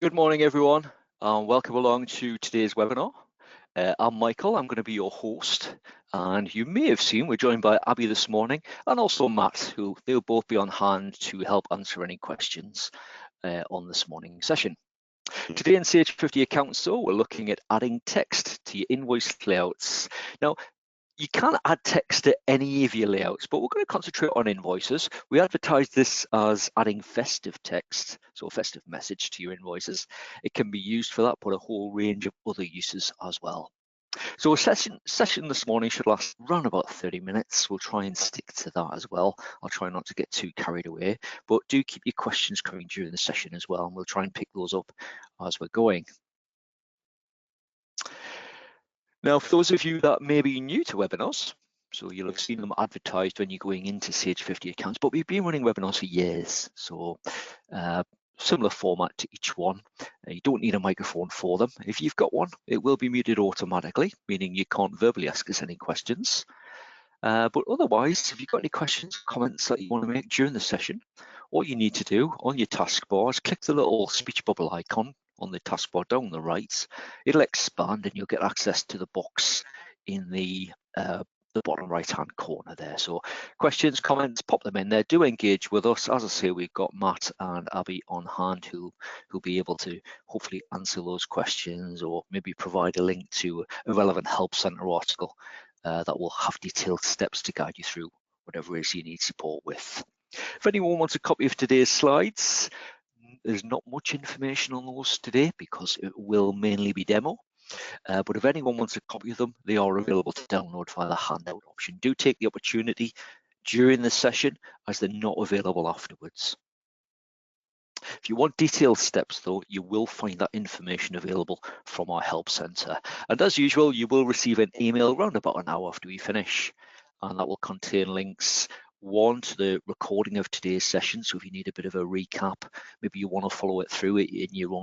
Good morning, everyone. Welcome along to today's webinar. I'm Michael. I'm going to be your host, and you may have seen we're joined by Abby this morning and also Matt, who they'll both be on hand to help answer any questions on this morning's session. Today in Sage 50 Accounts, though, we're looking at adding text to your invoice layouts. Now, you can add text to any of your layouts, but we're going to concentrate on invoices. We advertise this as adding festive text, so a festive message to your invoices. It can be used for that, but a whole range of other uses as well. So a session this morning should last around about 30 minutes. We'll try and stick to that as well. I'll try not to get too carried away, but do keep your questions coming during the session as well, and we'll try and pick those up as we're going. Now, for those of you that may be new to webinars, so you'll have seen them advertised when you're going into Sage 50 Accounts, but we've been running webinars for years. So similar format to each one. You don't need a microphone for them. If you've got one, it will be muted automatically, meaning you can't verbally ask us any questions. But otherwise, if you've got any questions, comments that you want to make during the session, all you need to do on your taskbar is click the little speech bubble icon on the taskbar down the right. It'll expand and you'll get access to the box in the bottom right hand corner there. So questions, comments, pop them in there. Do engage with us. As I say, we've got Matt and Abby on hand who'll be able to hopefully answer those questions or maybe provide a link to a relevant help centre article that will have detailed steps to guide you through whatever it is you need support with. If anyone wants a copy of today's slides, there's not much information on those today because it will mainly be demo. But if anyone wants a copy of them, they are available to download via the handout option. Do take the opportunity during the session as they're not available afterwards. If you want detailed steps though, you will find that information available from our help centre. And as usual, you will receive an email around about an hour after we finish, and that will contain links, one to the recording of today's session. So if you need a bit of a recap, maybe you want to follow it through at your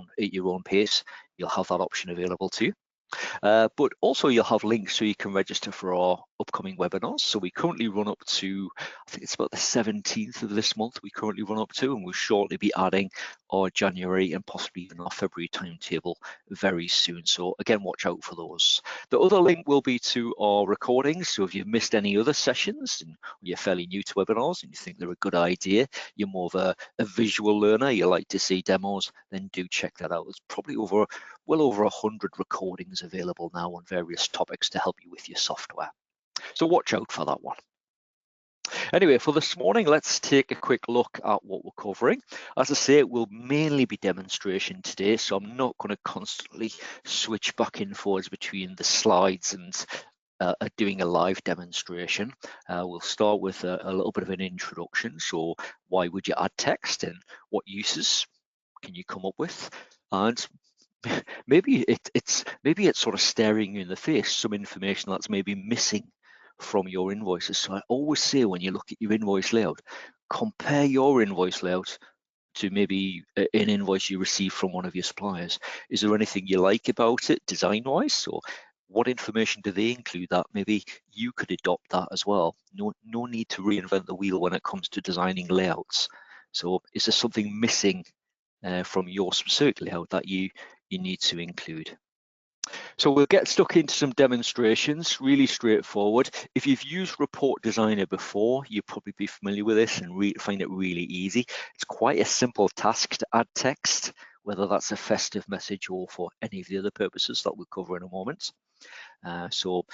own pace, you'll have that option available too. But also you'll have links so you can register for our upcoming webinars. So we currently run up to, I think it's about the 17th of this month we currently run up to, and we'll shortly be adding our January and possibly even our February timetable very soon. So again, watch out for those. The other link will be to our recordings. So if you've missed any other sessions and you're fairly new to webinars and you think they're a good idea, you're more of a visual learner, you like to see demos, then do check that out. There's probably well over 100 recordings available now on various topics to help you with your software. So watch out for that one. Anyway, for this morning, let's take a quick look at what we're covering. As I say, it will mainly be demonstration today, so I'm not going to constantly switch back and forwards between the slides and doing a live demonstration. We'll start with a little bit of an introduction. So why would you add text and what uses can you come up with? And maybe it's sort of staring you in the face, some information that's maybe missing from your invoices. So I always say when you look at your invoice layout, compare your invoice layout to maybe an invoice you receive from one of your suppliers. Is there anything you like about it design-wise, or what information do they include that maybe you could adopt that as well? No need to reinvent the wheel when it comes to designing layouts. So is there something missing from your specific layout that you need to include? So we'll get stuck into some demonstrations, really straightforward. If you've used Report Designer before, you'll probably be familiar with this and find it really easy. It's quite a simple task to add text, whether that's a festive message or for any of the other purposes that we'll cover in a moment. So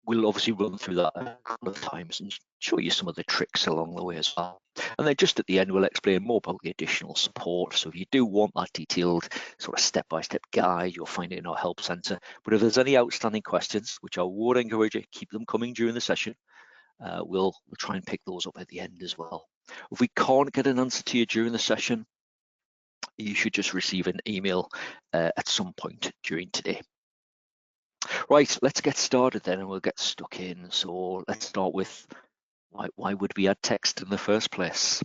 we'll obviously run through that a couple of times and show you some of the tricks along the way as well. And then just at the end, we'll explain more about the additional support. So if you do want that detailed sort of step-by-step guide, you'll find it in our help center. But if there's any outstanding questions, which I would encourage you, keep them coming during the session. We'll try and pick those up at the end as well. If we can't get an answer to you during the session, you should just receive an email at some point during today. Right, let's get started then and we'll get stuck in. So let's start with why would we add text in the first place?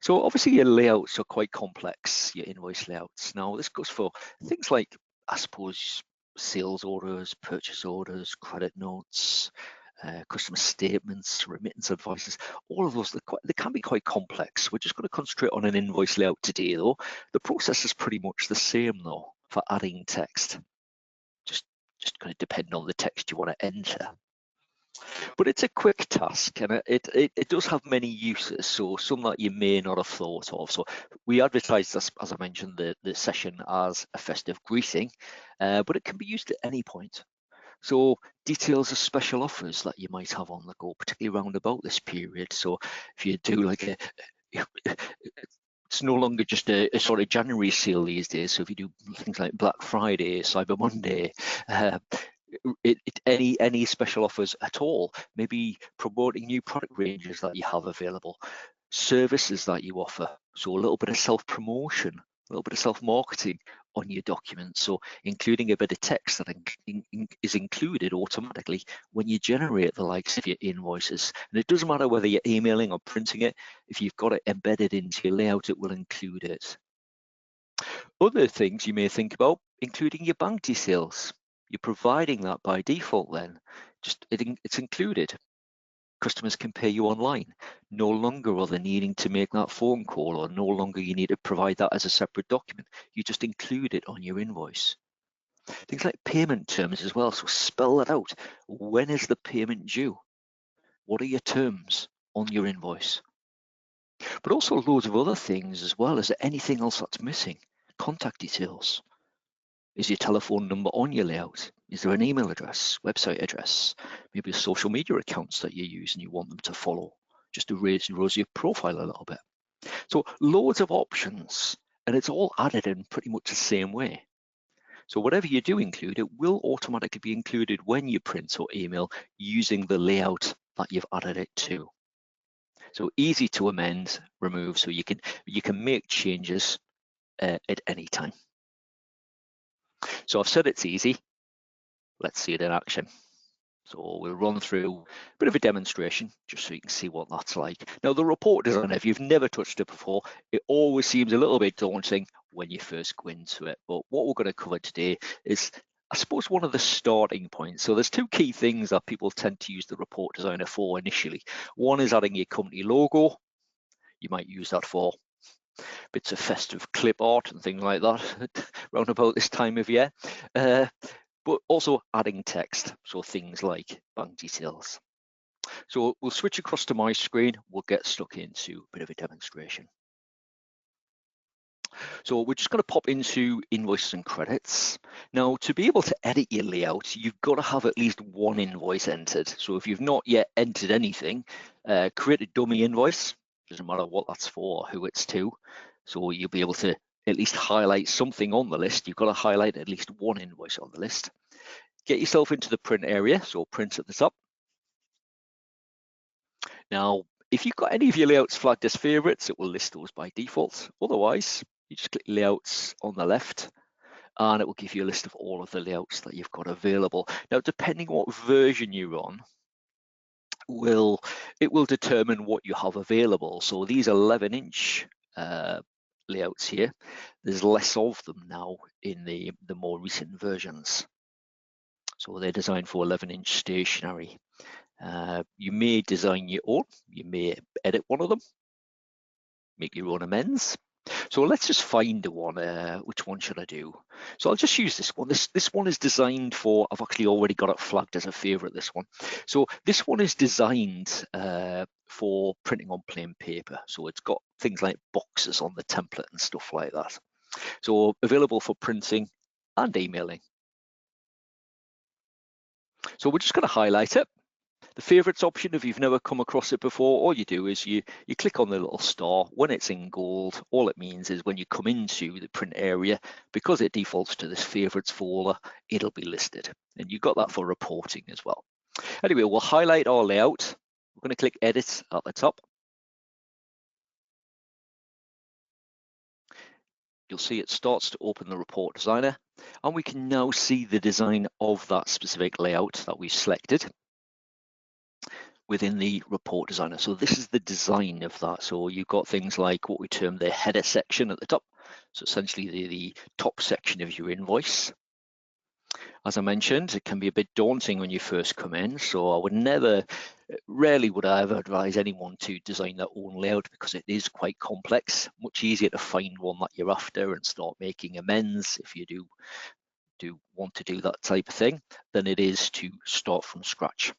So obviously your layouts are quite complex, your invoice layouts. Now this goes for things like, I suppose, sales orders, purchase orders, credit notes, customer statements, remittance advices, all of those, they can be quite complex. We're just going to concentrate on an invoice layout today though. The process is pretty much the same though for adding text. Just going to depend on the text you want to enter. But it's a quick task and it does have many uses, so some that you may not have thought of. So we advertise this, as I mentioned, the session as a festive greeting, but it can be used at any point. So details of special offers that you might have on the go, particularly around about this period. So if you do like it's no longer just a sort of January sale these days. So if you do things like Black Friday, Cyber Monday, any special offers at all, maybe promoting new product ranges that you have available, services that you offer. So a little bit of self-promotion, a little bit of self-marketing on your document. So including a bit of text that is included automatically when you generate the likes of your invoices. And it doesn't matter whether you're emailing or printing it, if you've got it embedded into your layout, it will include it. Other things you may think about, including your bank details. You're providing that by default then. It's included. Customers can pay you online. No longer are they needing to make that phone call, or no longer you need to provide that as a separate document. You just include it on your invoice. Things like payment terms as well, so spell that out. When is the payment due? What are your terms on your invoice? But also loads of other things as well. Is there anything else that's missing? Contact details. Is your telephone number on your layout? Is there an email address, website address, maybe social media accounts that you use and you want them to follow, just to raise your profile a little bit? So loads of options, and it's all added in pretty much the same way. So whatever you do include, it will automatically be included when you print or email using the layout that you've added it to. So easy to amend, remove, so you can make changes at any time. So I've said it's easy. Let's see it in action. So we'll run through a bit of a demonstration just so you can see what that's like. Now the report design, if you've never touched it before, it always seems a little bit daunting when you first go into it. But what we're going to cover today is, I suppose, one of the starting points. So there's two key things that people tend to use the report designer for initially. One is adding your company logo. You might use that for bits of festive clip art and things like that around about this time of year. But also adding text, so things like bank details. So we'll switch across to my screen. We'll get stuck into a bit of a demonstration. So we're just going to pop into invoices and credits. Now, to be able to edit your layout, you've got to have at least one invoice entered. So if you've not yet entered anything, create a dummy invoice. Doesn't matter what that's for or who it's to. So you'll be able to at least highlight something on the list. You've got to highlight at least one invoice on the list. Get yourself into the print area, so print at the top. Now, if you've got any of your layouts flagged as favorites, it will list those by default. Otherwise, you just click layouts on the left and it will give you a list of all of the layouts that you've got available. Now, depending on what version you're on, it will determine what you have available. So these 11-inch layouts here, there's less of them now in the more recent versions. So they're designed for 11-inch stationery. You may design your own, you may edit one of them, make your own amends. So let's just find one. Which one should I do? So I'll just use this one. This one is designed for, I've actually already got it flagged as a favorite, this one. So this one is designed for printing on plain paper. So it's got things like boxes on the template and stuff like that. So available for printing and emailing. So we're just going to highlight it. The favorites option, if you've never come across it before, all you do is you click on the little star. When it's in gold, all it means is when you come into the print area, because it defaults to this favorites folder, it'll be listed. And you've got that for reporting as well. Anyway, we'll highlight our layout. We're going to click edit at the top. You'll see it starts to open the report designer, and we can now see the design of that specific layout that we've selected within the report designer. So this is the design of that. So you've got things like what we term the header section at the top. So essentially the top section of your invoice. As I mentioned, it can be a bit daunting when you first come in, so I would rarely would I ever advise anyone to design their own layout because it is quite complex. Much easier to find one that you're after and start making amends if you do want to do that type of thing than it is to start from scratch.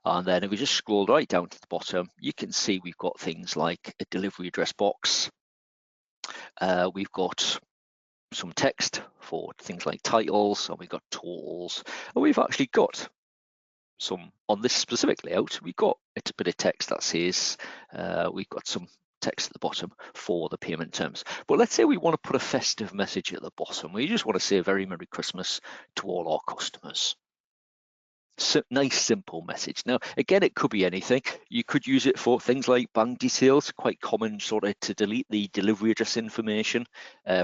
And then if we just scroll right down to the bottom, you can see we've got things like a delivery address box. We've got some text for things like titles, and we've got totals, and we've actually got some, on this specific layout, we've got a bit of text that says, we've got some text at the bottom for the payment terms. But let's say we want to put a festive message at the bottom. We just want to say a very Merry Christmas to all our customers. So, nice simple message. Now again, it could be anything. You could use it for things like bank details, quite common sort of to delete the delivery address information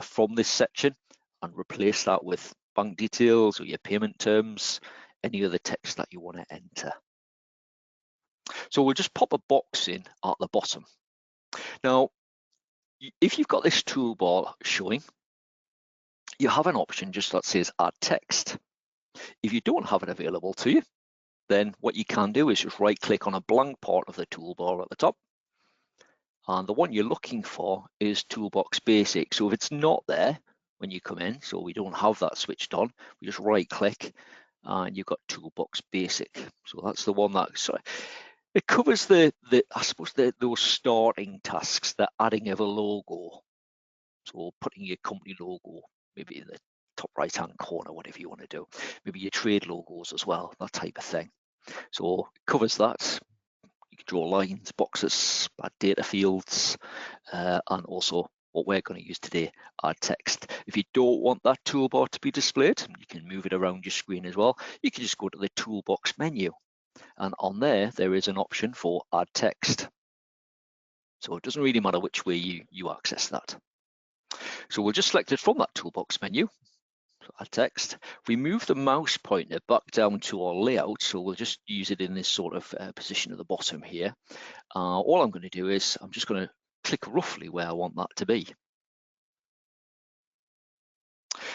from this section and replace that with bank details or your payment terms, any other text that you want to enter. So we'll just pop a box in at the bottom. Now if you've got this toolbar showing, you have an option just that says add text. If you don't have it available to you, then what you can do is just right click on a blank part of the toolbar at the top. And the one you're looking for is Toolbox Basic. So if it's not there when you come in, so we don't have that switched on, we just right click and you've got Toolbox Basic. So that's the one that, it covers I suppose those starting tasks, the adding of a logo. So putting your company logo, maybe in the top right hand corner, whatever you want to do, maybe your trade logos as well, that type of thing. So it covers that. You can draw lines, boxes, add data fields, and also what we're going to use today, add text. If you don't want that toolbar to be displayed, you can move it around your screen as well. You can just go to the toolbox menu, and on there is an option for add text. So it doesn't really matter which way you access that. So we'll just select it from that toolbox menu, so add text. We move the mouse pointer back down to our layout, so we'll just use it in this sort of position at the bottom here. All I'm going to do is I'm just going to click roughly where I want that to be.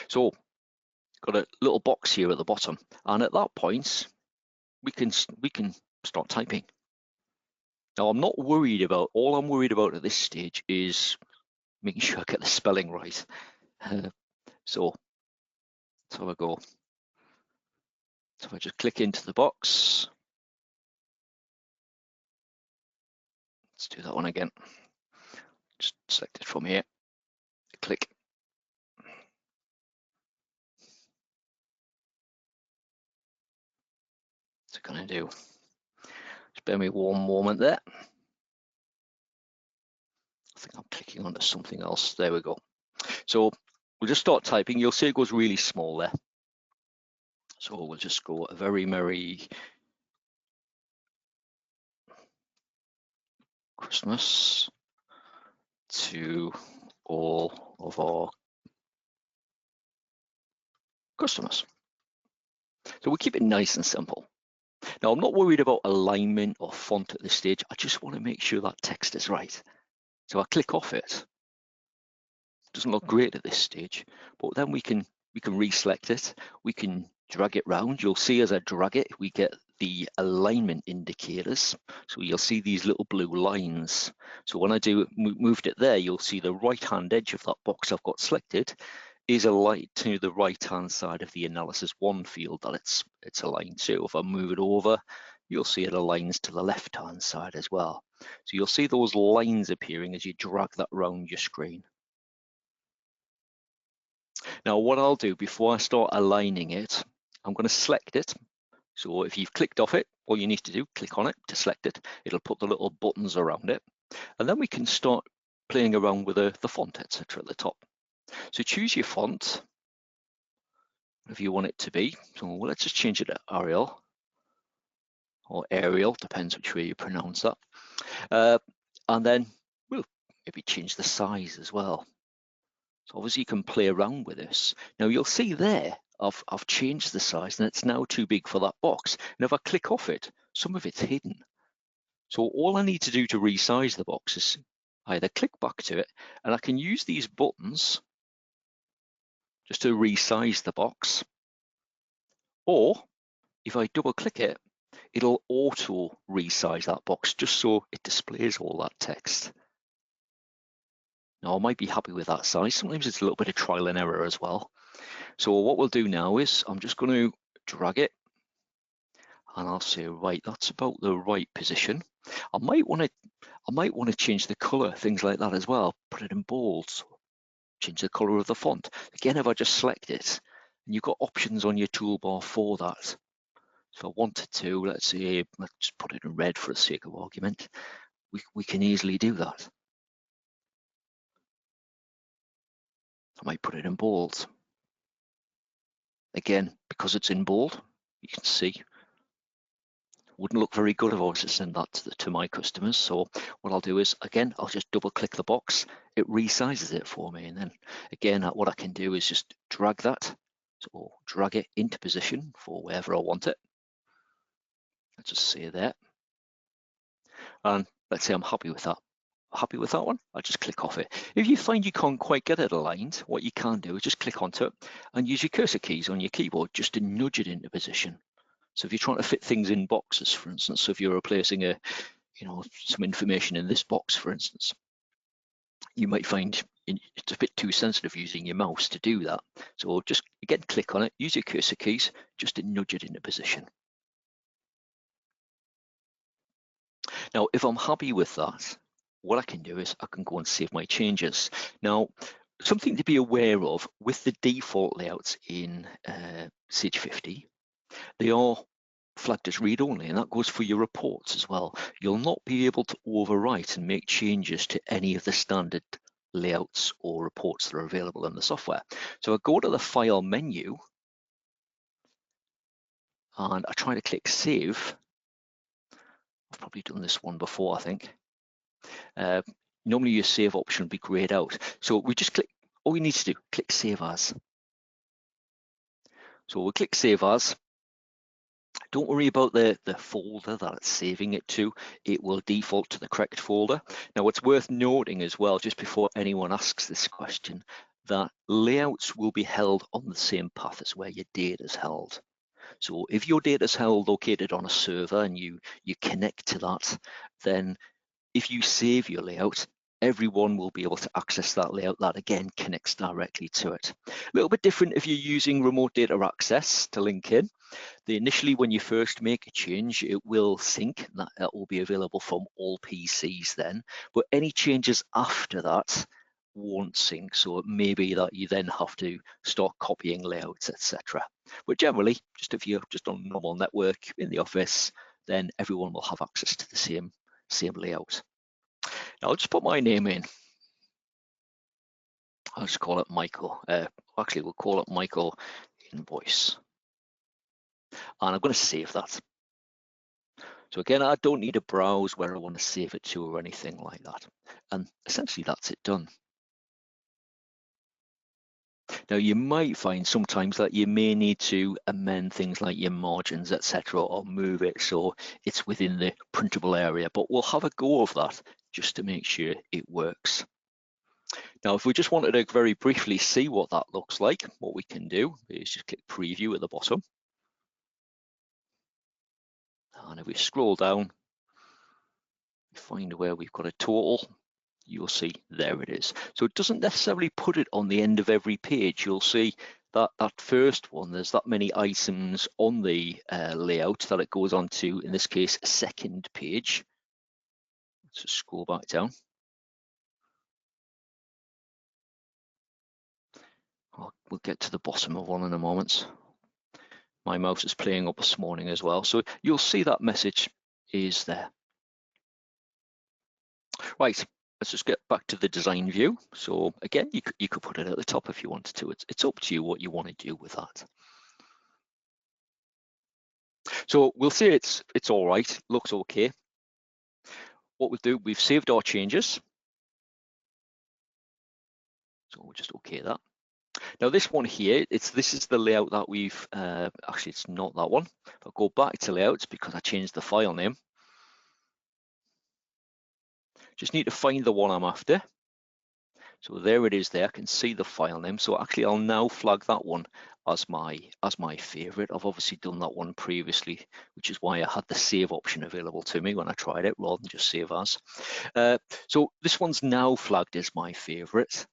So got a little box here at the bottom, and at that point we can start typing. Now I'm not worried about, all I'm worried about at this stage is making sure I get the spelling right. So I go. So if I just click into the box, let's do that one again. Just select it from here, click. What's it gonna do? Just bear me one moment there. I think I'm clicking onto something else. There we go. So we'll just start typing. You'll see it goes really small there. So we'll just go a very Merry Christmas to all of our customers. So we'll keep it nice and simple. Now I'm not worried about alignment or font at this stage. I just want to make sure that text is right. So I click off it. Doesn't look great at this stage, but then we can reselect it. We can drag it round. You'll see as I drag it, we get the alignment indicators. So you'll see these little blue lines. So when I moved it there, you'll see the right-hand edge of that box I've got selected is aligned to the right-hand side of the analysis one field that it's aligned to. If I move it over, you'll see it aligns to the left-hand side as well. So you'll see those lines appearing as you drag that round your screen. Now what I'll do before I start aligning it, I'm going to select it. So if you've clicked off it, all you need to do, click on it to select it. It'll put the little buttons around it. And then we can start playing around with the font, etc. at the top. So choose your font, if you want it to be. So let's just change it to Arial or Arial, depends which way you pronounce that. And then we'll maybe change the size as well. So obviously you can play around with this. Now you'll see there, I've changed the size and it's now too big for that box. And if I click off it, some of it's hidden. So all I need to do to resize the box is either click back to it, and I can use these buttons just to resize the box. Or if I double click it, it'll auto resize that box just so it displays all that text. Now I might be happy with that size. Sometimes it's a little bit of trial and error as well. So what we'll do now is I'm just going to drag it and I'll say, right, that's about the right position. I might want to change the color, things like that as well. Put it in bold, change the color of the font. Again, if I just select it, and you've got options on your toolbar for that. So I wanted to, let's just put it in red for the sake of argument. We can easily do that. I might put it in bold. Again, because it's in bold, you can see wouldn't look very good if I was to send that to my customers. So what I'll do is, again, I'll just double click the box. It resizes it for me. And then again, what I can do is just drag that. So drag it into position for wherever I want it. Let's just say there. And let's say I'm happy with that. Happy with that one? I just click off it. If you find you can't quite get it aligned, what you can do is just click onto it and use your cursor keys on your keyboard just to nudge it into position. So if you're trying to fit things in boxes, for instance, so if you're replacing some information in this box, for instance, you might find it's a bit too sensitive using your mouse to do that. So just, again, click on it, use your cursor keys just to nudge it into position. Now, if I'm happy with that, what I can do is I can go and save my changes. Now, something to be aware of with the default layouts in Sage 50, they are flagged as read-only, and that goes for your reports as well. You'll not be able to overwrite and make changes to any of the standard layouts or reports that are available in the software. So I go to the File menu, and I try to click Save. I've probably done this one before, I think. Normally your Save option would be grayed out. So we just click, all we need to do, click Save As. So we'll click Save As. Don't worry about the folder that it's saving it to. It will default to the correct folder. Now, what's worth noting as well, just before anyone asks this question, that layouts will be held on the same path as where your data is held. So if your data is held located on a server and you connect to that, then if you save your layout, everyone will be able to access that layout. That again connects directly to it. A little bit different if you're using remote data access to link in. Initially, when you first make a change, it will sync. That will be available from all PCs then. But any changes after that won't sync. So it may be that you then have to start copying layouts, etc. But generally, just if you're just on a normal network in the office, then everyone will have access to the same layout. Now I'll just put my name in. I'll just call it Michael. Actually, we'll call it Michael Invoice. And I'm going to save that. So again, I don't need to browse where I want to save it to or anything like that. And essentially that's it done. Now you might find sometimes that you may need to amend things like your margins, etc., or move it so it's within the printable area, but we'll have a go of that just to make sure it works. Now, if we just wanted to very briefly see what that looks like, what we can do is just click preview at the bottom. And if we scroll down, find where we've got a total, you'll see there it is. So it doesn't necessarily put it on the end of every page. You'll see that first one, there's that many items on the layout that it goes on to, in this case, a second page. Let's just scroll back down. We'll get to the bottom of one in a moment. My mouse is playing up this morning as well. So you'll see that message is there. Right, let's just get back to the design view. So again, you could put it at the top if you wanted to. It's up to you what you want to do with that. So we'll say it's all right, looks okay. What we'll do, we've saved our changes. So we'll just okay that. Now this one here, this is the layout that we've, actually it's not that one. I'll go back to layouts because I changed the file name. Just need to find the one I'm after. So there it is there, I can see the file name. So actually I'll now flag that one as my favorite. I've obviously done that one previously, which is why I had the save option available to me when I tried it rather than just save as. So this one's now flagged as my favorite.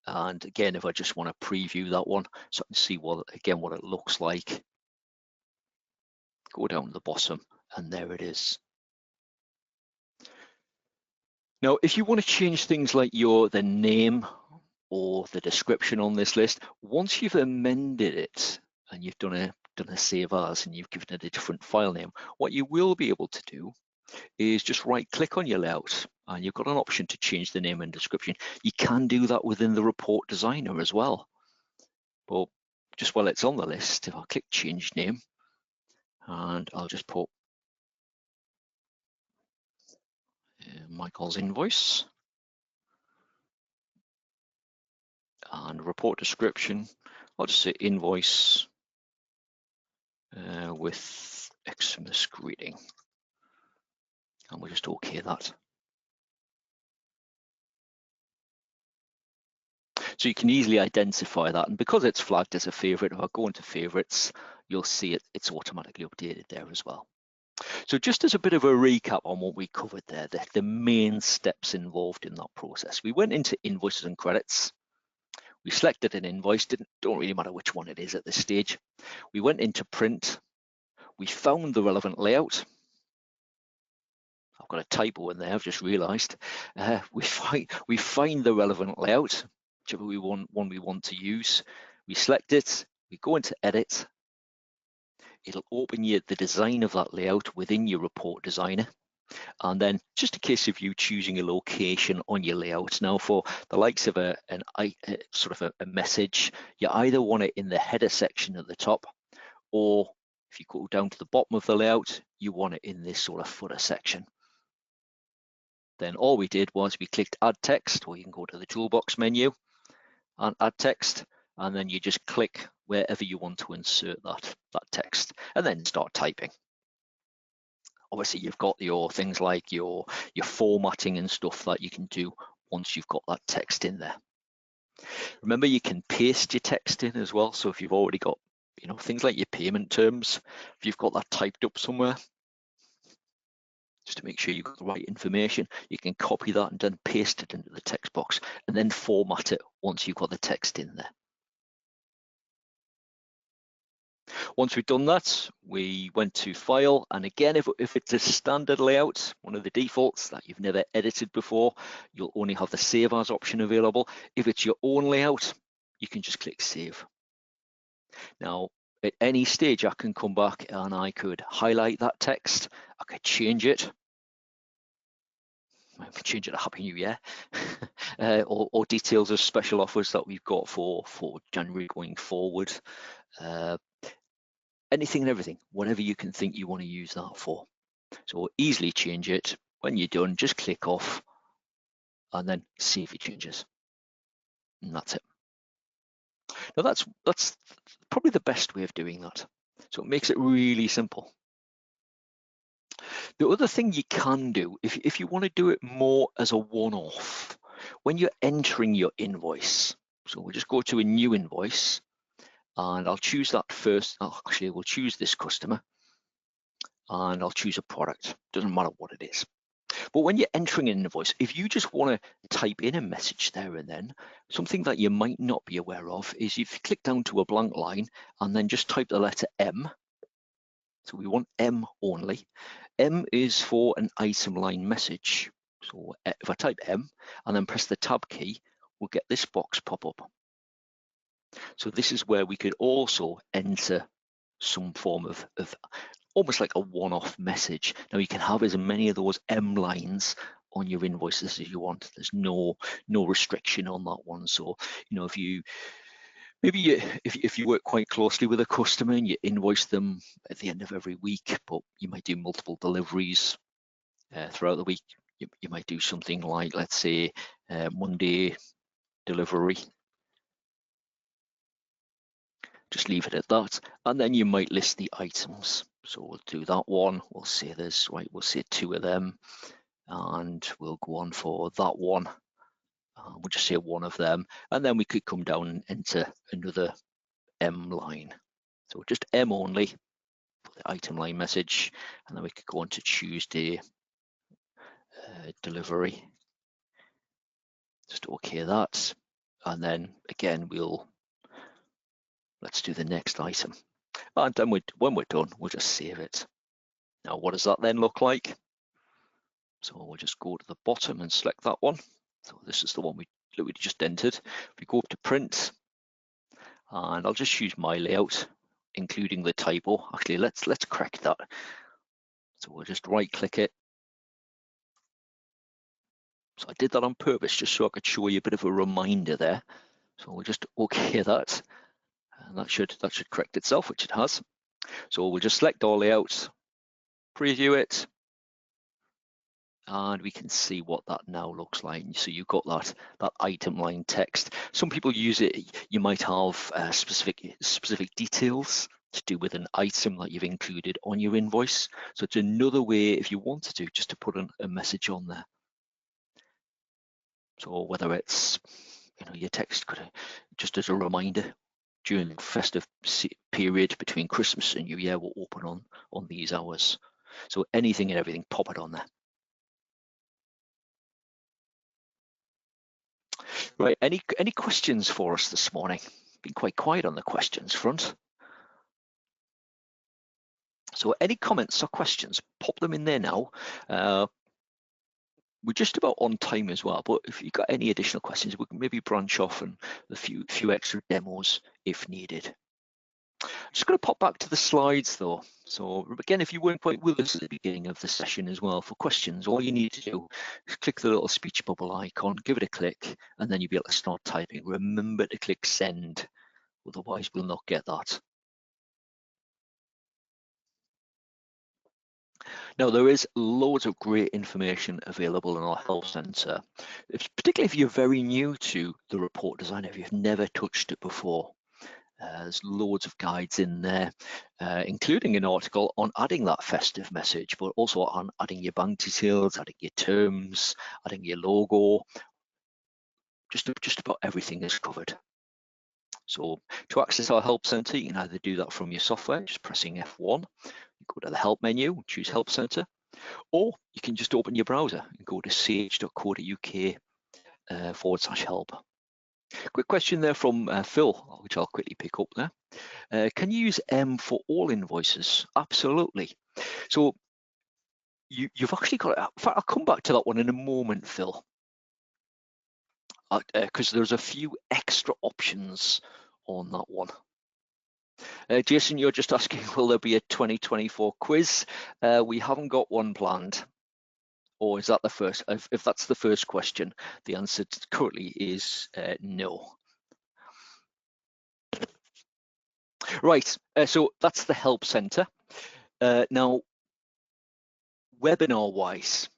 And again, if I just want to preview that one so I can see what it looks like, go down to the bottom and there it is. Now, if you want to change things like the name or the description on this list, once you've amended it and you've done a save as and you've given it a different file name, what you will be able to do is just right click on your layout and you've got an option to change the name and description. You can do that within the report designer as well. But just while it's on the list, if I click change name and I'll just put Michael's invoice and report description, I'll just say invoice with Xmas greeting, and we'll just OK that. So you can easily identify that, and because it's flagged as a favorite, if I go into favorites, you'll see it's automatically updated there as well. So just as a bit of a recap on what we covered there, the main steps involved in that process. We went into invoices and credits. We selected an invoice, don't really matter which one it is at this stage. We went into print. We found the relevant layout. I've got a typo in there, I've just realized. We find the relevant layout, whichever one we want to use. We select it, we go into edit. It'll open you the design of that layout within your report designer. And then just a case of you choosing a location on your layout. Now for the likes of a message, you either want it in the header section at the top, or if you go down to the bottom of the layout, you want it in this sort of footer section. Then all we did was we clicked add text, or you can go to the toolbox menu and add text, and then you just click wherever you want to insert that text and then start typing. Obviously, you've got your things like your formatting and stuff that you can do once you've got that text in there. Remember, you can paste your text in as well. So if you've already got, things like your payment terms, if you've got that typed up somewhere, just to make sure you've got the right information, you can copy that and then paste it into the text box and then format it once you've got the text in there. Once we've done that, we went to File, and again, if it's a standard layout, one of the defaults that you've never edited before, you'll only have the Save As option available. If it's your own layout, you can just click Save. Now, at any stage, I can come back and I could highlight that text, I could change it. I could change it to Happy New Year, or details of special offers that we've got for January going forward. Anything and everything, whatever you can think you want to use that for. So easily change it. When you're done, just click off and then save your changes. And that's it. Now that's probably the best way of doing that. So it makes it really simple. The other thing you can do, if you want to do it more as a one-off, when you're entering your invoice, so we'll just go to a new invoice, and I'll choose that first. Actually, we'll choose this customer, and I'll choose a product. Doesn't matter what it is. But when you're entering an invoice, if you just want to type in a message there and then, something that you might not be aware of is if you click down to a blank line and then just type the letter M. So we want M only. M is for an item line message. So if I type M and then press the tab key, we'll get this box pop up. So this is where we could also enter some form of almost like a one-off message. Now you can have as many of those M lines on your invoices as you want. There's no restriction on that one. So if you work quite closely with a customer and you invoice them at the end of every week, but you might do multiple deliveries throughout the week. You might do something like, let's say, Monday delivery. Just leave it at that, and then you might list the items. So we'll do that one. We'll say we'll say 2 of them, and we'll go on for that one, We'll just say one of them, and then we could come down into another M line. So just M only for the item line message, and then we could go on to Tuesday delivery. Just OK that, and then again let's do the next item, and then when we're done, we'll just save it. Now, what does that then look like? So we'll just go to the bottom and select that one. So this is the one we just entered. We go up to print, and I'll just use my layout, including the typo. Actually, let's correct that. So we'll just right click it. So I did that on purpose just so I could show you a bit of a reminder there. So we'll just OK that, and that should correct itself, which it has. So we'll just select all layouts, preview it, and we can see what that now looks like. So you've got that item line text. Some people use it. You might have specific details to do with an item that you've included on your invoice. So it's another way, if you wanted to, just to put a message on there. So whether it's your text could, just as a reminder, during the festive period between Christmas and New Year, we'll open on these hours. So anything and everything, pop it on there. Right, any questions for us this morning? Been quite quiet on the questions front. So any comments or questions, pop them in there now. We're just about on time as well, but if you've got any additional questions, we can maybe branch off and a few extra demos if needed. Just going to pop back to the slides though. So again, if you weren't quite with us at the beginning of the session as well, for questions, all you need to do is click the little speech bubble icon, give it a click, and then you'll be able to start typing. Remember to click send, otherwise we'll not get that. Now, there is loads of great information available in our help centre, particularly if you're very new to the report design, if you've never touched it before. There's loads of guides in there, including an article on adding that festive message, but also on adding your bank details, adding your terms, adding your logo. Just about everything is covered. So to access our help centre, you can either do that from your software, just pressing F1. You go to the help menu, choose help centre, or you can just open your browser and go to sage.co.uk/help. Quick question there from Phil, which I'll quickly pick up there. Can you use M for all invoices? Absolutely. So you've actually got, in fact, I'll come back to that one in a moment, Phil, because there's a few extra options on that one. Jason, you're just asking, will there be a 2024 quiz? We haven't got one planned. Or is that the first? If that's the first question, the answer currently is no. Right, so that's the help centre. Now, webinar-wise,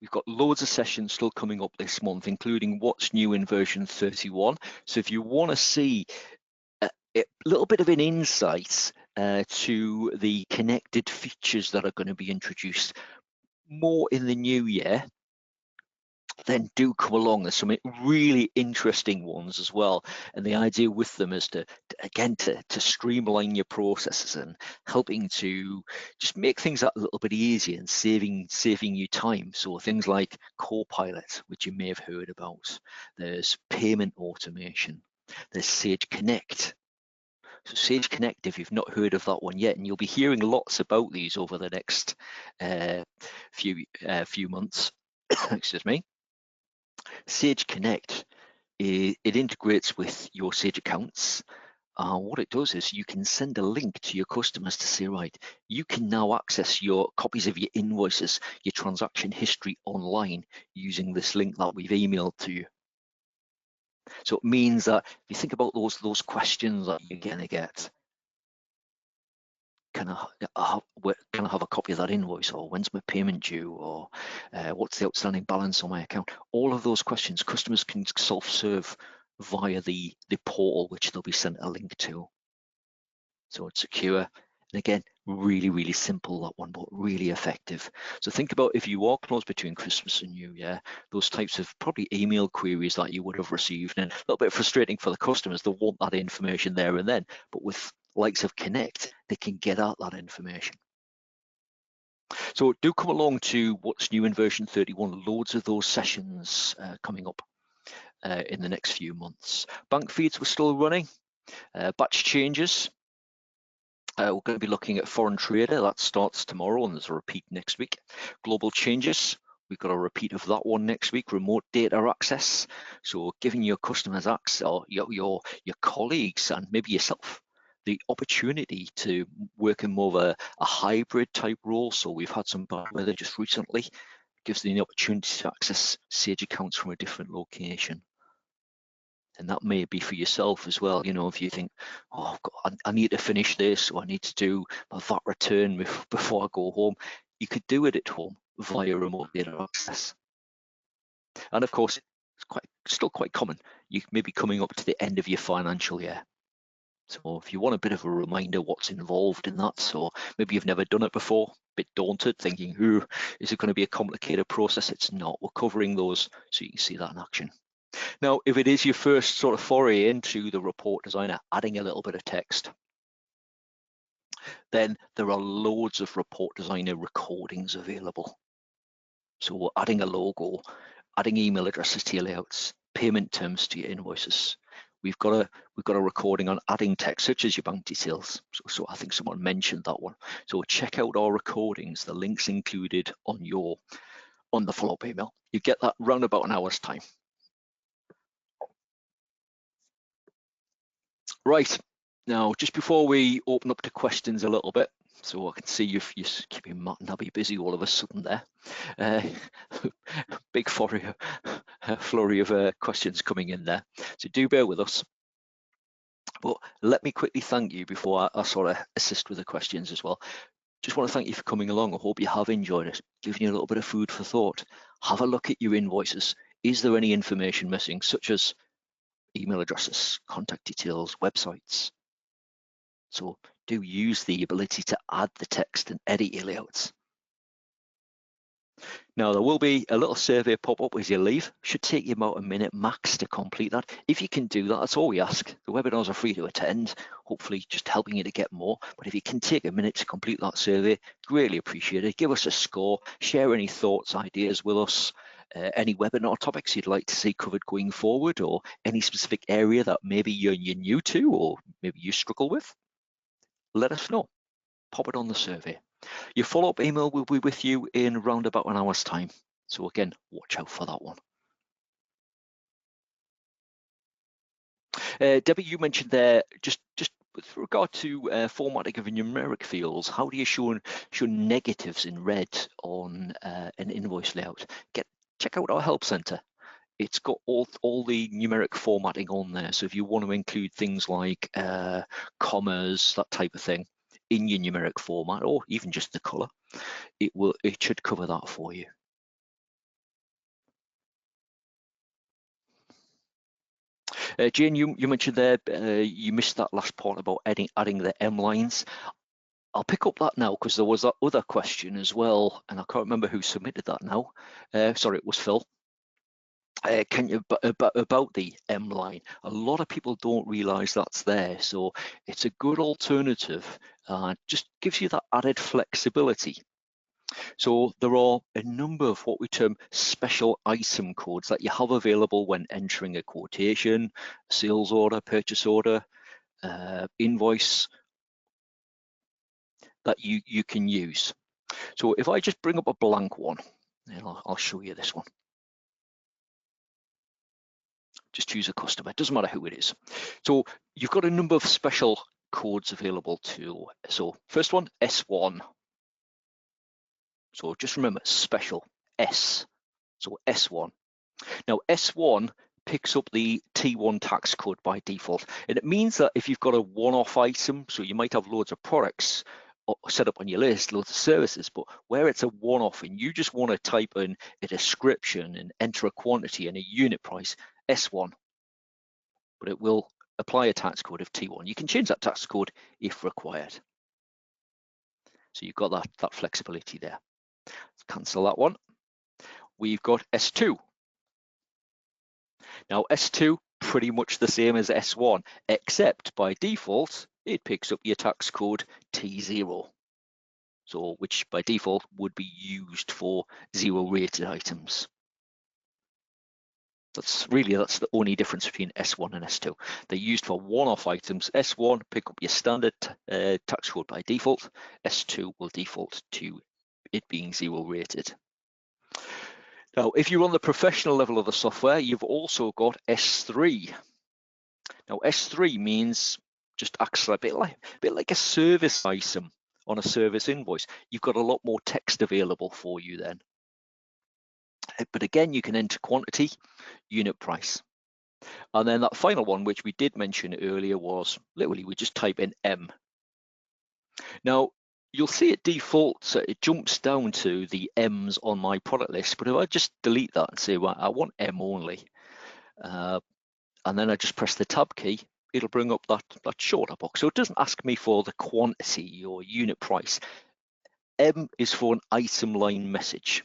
we've got loads of sessions still coming up this month, including what's new in version 31. So if you want to see a little bit of an insight to the connected features that are going to be introduced more in the new year, then do come along. There's some really interesting ones as well, and the idea with them is to streamline your processes and helping to just make things that a little bit easier and saving you time. So things like Copilot, which you may have heard about. There's payment automation. There's Sage Connect. So Sage Connect, if you've not heard of that one yet, and you'll be hearing lots about these over the next few months. Excuse me. Sage Connect, it integrates with your Sage accounts. What it does is you can send a link to your customers to say, right, you can now access your copies of your invoices, your transaction history online using this link that we've emailed to you. So it means that if you think about those questions that you're going to get, can I have a copy of that invoice, or when's my payment due, or what's the outstanding balance on my account? All of those questions customers can self-serve via the portal, which they'll be sent a link to. So it's secure, And again, really, really simple, that one, but really effective. So think about if you are close between Christmas and New Year, those types of probably email queries that you would have received, and a little bit frustrating for the customers. They want that information there and then, but with likes of Connect, they can get out that information. So do come along to what's new in version 31. Loads of those sessions coming up in the next few months. Bank feeds were still running. Batch changes. We're going to be looking at foreign trader. That starts tomorrow, and there's a repeat next week. Global changes. We've got a repeat of that one next week. Remote data access. So giving your customers access, or your colleagues, and maybe yourself, the opportunity to work in more of a hybrid type role. So we've had some bad weather just recently. Gives them the opportunity to access Sage accounts from a different location. And that may be for yourself as well. You know, if you think, oh, I need to finish this, or I need to do my VAT return before I go home, you could do it at home via remote data access. And of course, it's still quite common. You may be coming up to the end of your financial year. So if you want a bit of a reminder what's involved in that, so maybe you've never done it before, a bit daunted, thinking, is it going to be a complicated process? It's not. We're covering those so you can see that in action. Now, if it is your first sort of foray into the report designer, adding a little bit of text, then there are loads of report designer recordings available. So we're adding a logo, adding email addresses to your layouts, payment terms to your invoices. We've got a recording on adding text, such as your bank details. So I think someone mentioned that one. So check out our recordings, the links included on the follow-up email. You get that round about an hour's time. Right, now just before we open up to questions a little bit, so I can see you're keeping Matt and Abby busy all of a sudden there. Big flurry of questions coming in there, so do bear with us. But let me quickly thank you before I sort of assist with the questions as well. Just want to thank you for coming along. I hope you have enjoyed it, giving you a little bit of food for thought. Have a look at your invoices. Is there any information missing, such as email addresses, contact details, websites? So do use the ability to add the text and edit your layouts. Now, there will be a little survey pop up as you leave. Should take you about a minute max to complete that. If you can do that, that's all we ask. The webinars are free to attend, hopefully just helping you to get more. But if you can take a minute to complete that survey, greatly appreciate it. Give us a score, share any thoughts, ideas with us, any webinar topics you'd like to see covered going forward, or any specific area that maybe you're new to, or maybe you struggle with. Let us know. Pop it on the survey. Your follow-up email will be with you in around about an hour's time. So again, watch out for that one. Debbie, you mentioned there, just with regard to formatting of numeric fields, how do you show negatives in red on an invoice layout? Check out our help center. It's got all the numeric formatting on there. So if you want to include things like commas, that type of thing, in your numeric format, or even just the color, it should cover that for you. Jane, you mentioned there you missed that last part about adding the M lines. I'll pick up that now because there was that other question as well, and I can't remember who submitted that now. Sorry, it was Phil. Can you about the M line? A lot of people don't realise that's there, so it's a good alternative. Just gives you that added flexibility. So there are a number of what we term special item codes that you have available when entering a quotation, sales order, purchase order, invoice that you can use. So if I just bring up a blank one, and I'll show you this one. Just choose a customer, it doesn't matter who it is. So you've got a number of special codes available too. So first one, S1. So just remember, special, S. So S1. Now S1 picks up the T1 tax code by default. And it means that if you've got a one-off item, so you might have loads of products set up on your list, loads of services, but where it's a one-off and you just want to type in a description and enter a quantity and a unit price, S1, but it will apply a tax code of T1. You can change that tax code if required. So you've got that flexibility there. Let's cancel that one. We've got S2. Now S2, pretty much the same as S1, except by default, it picks up your tax code T0. So which by default would be used for 0 rated items. That's the only difference between S1 and S2. They're used for one-off items. S1 pick up your standard tax code by default. S2 will default to it being 0 rated. Now, if you're on the professional level of the software, you've also got S3. Now, S3 means just acts a bit like a service item on a service invoice. You've got a lot more text available for you then. But again, you can enter quantity, unit price. And then that final one, which we did mention earlier, was literally we just type in M. Now, you'll see it defaults, it jumps down to the M's on my product list. But if I just delete that and say, well, I want M only, and then I just press the tab key, it'll bring up that shorter box. So it doesn't ask me for the quantity or unit price. M is for an item line message.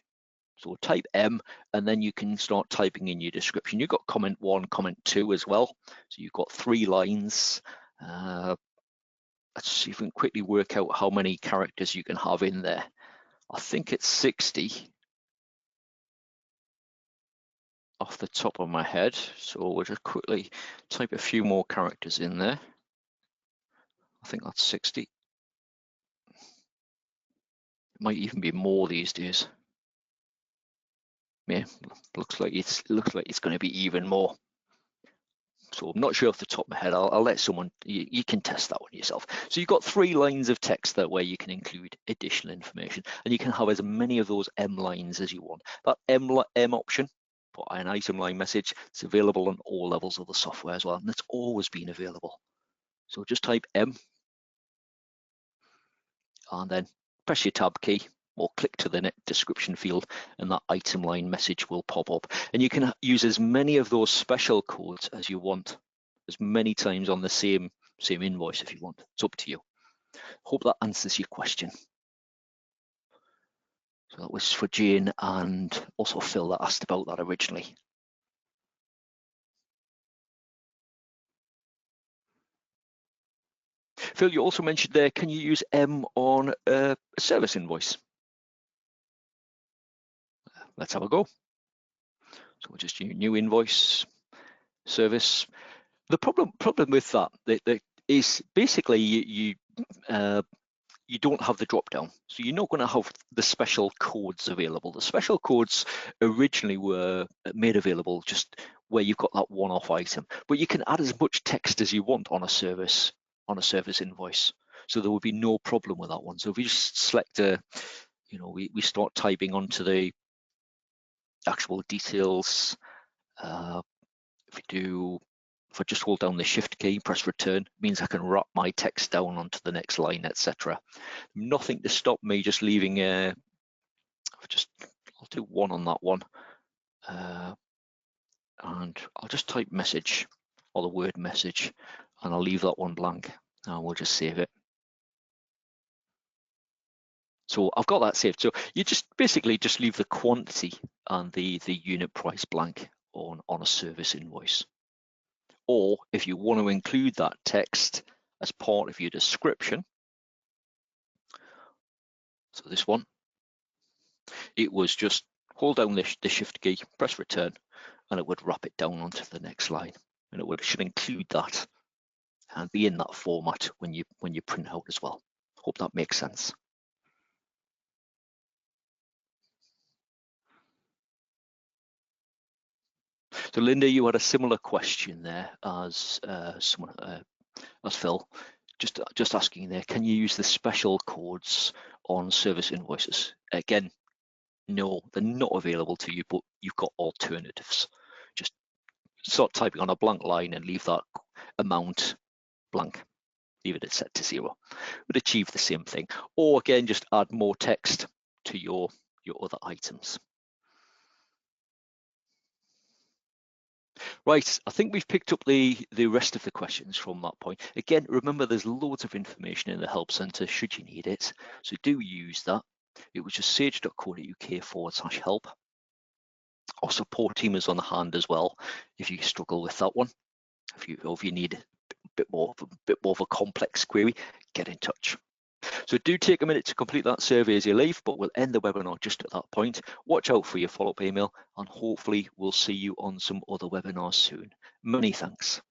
So type M, and then you can start typing in your description. You've got comment 1, comment 2 as well. So you've got 3 lines. Let's see if we can quickly work out how many characters you can have in there. I think it's 60 off the top of my head. So we'll just quickly type a few more characters in there. I think that's 60. It might even be more these days. Yeah, looks like it's going to be even more. So I'm not sure off the top of my head. I'll let someone, you can test that one yourself. So you've got 3 lines of text there where you can include additional information, and you can have as many of those M lines as you want. That M option for an item line message, it's available on all levels of the software as well, and it's always been available. So just type M and then press your tab key or click to the description field, and that item line message will pop up. And you can use as many of those special codes as you want, as many times on the same invoice if you want. It's up to you. Hope that answers your question. So that was for Jane and also Phil that asked about that originally. Phil, you also mentioned there, can you use M on a service invoice? Let's have a go. So we'll just use new invoice, service. The problem with that is basically you don't have the drop down, so you're not going to have the special codes available. The special codes originally were made available just where you've got that one-off item, but you can add as much text as you want on a service invoice, so there would be no problem with that one. So if we just select we start typing onto the actual details. If I just hold down the shift key, press return, it means I can wrap my text down onto the next line, etc. Nothing to stop me just leaving I'll do 1 on that one, and I'll just type message or the word message, and I'll leave that one blank, and we'll just save it. So I've got that saved. So you just basically just leave the quantity and the unit price blank on a service invoice. Or if you want to include that text as part of your description, so this one, it was just hold down the shift key, press return, and it would wrap it down onto the next line, and it should include that and be in that format when you print out as well. Hope that makes sense. So Linda, you had a similar question there as as Phil, just asking there, can you use the special codes on service invoices? Again, no, they're not available to you, but you've got alternatives. Just start typing on a blank line and leave that amount blank, leave it set to 0. Would achieve the same thing. Or again, just add more text to your other items. Right, I think we've picked up the rest of the questions from that point. Again, remember there's loads of information in the Help Centre should you need it, so do use that. It was just sage.co.uk/help. Our support team is on hand as well if you struggle with that one. If you need a bit more of a complex query, get in touch. So do take a minute to complete that survey as you leave, but we'll end the webinar just at that point. Watch out for your follow-up email, and hopefully we'll see you on some other webinars soon. Many thanks.